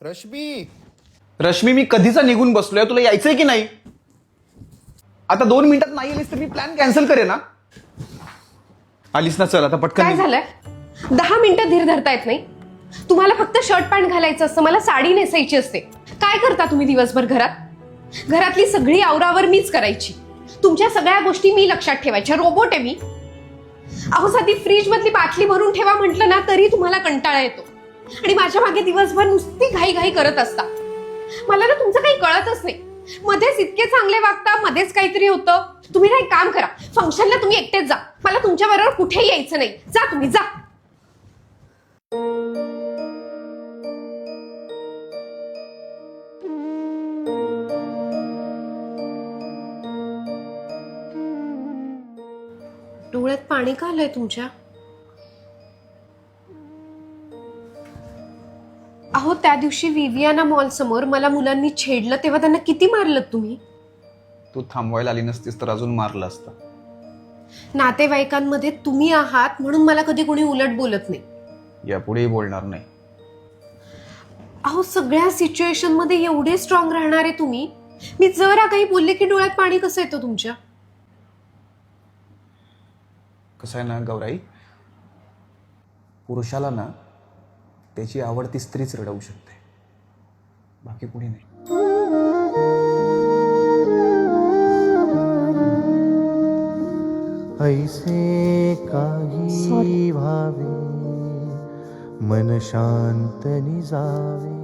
रश्मी रश्मी, मी कधीचा निघून बसलोय, तुला यायचंय की नाही? आता 2 मिनिटात नाही आलीस तर मी प्लॅन कॅन्सल करेन ना. आलीस ना, चल आता पटकन काय निघ. झालंय? 10 मिनिटं धीर धरता येत नाही? तुम्हाला फक्त शर्ट पॅन्ट घालायचं असतं, मला साडी नेसायची असते. काय करता तुम्ही दिवसभर घरात? घरातली सगळी आवरावर मीच करायची, तुमच्या सगळ्या गोष्टी मी लक्षात ठेवायच्या. रोबोट आहे मी? अहो, साधी फ्रीज मधली बाटली भरून ठेवा म्हटलं ना तरी तुम्हाला कंटाळा येतो आणि माझ्या मागे दिवसभर नुसती घाई करत असता. मला ना तुमचं काही कळतच नाही. मध्येच इतके चांगले वागता, मध्येच काहीतरी होतं. तुम्ही ना एक काम करा, फंक्शनला तुम्ही एकटेच जा. मला तुमच्या बरोबर कुठेही यायचं नाही. जा तुम्ही, जा. डोळ्यात पाणी का आलंय तुमच्या? अहो, त्या दिवशी विवियाना मॉल समोर मला मुलांनी छेडलं तेव्हा त्यांना किती मारलं तुम्ही? तू थांबवायला आली नसतीस तर अजून मारलं असतं. नातेवाईकांमध्ये तुम्ही आहात म्हणून मला कधी कोणी उलट बोलत नाही. यापुढेही बोलणार नाही. अहो, सगळ्या सिच्युएशन मध्ये एवढे स्ट्रॉंग राहणारे तुम्ही. मी जरा काही बोलले की डोळ्यात पाणी कसं येतं तुमच्या? कसं आहे ना गौराई, पुरुषाला ना त्याची आवडती स्त्रीच रडवू शकते, बाकी कुणी नाही. ऐसे काही भावे मन शांत निजावे.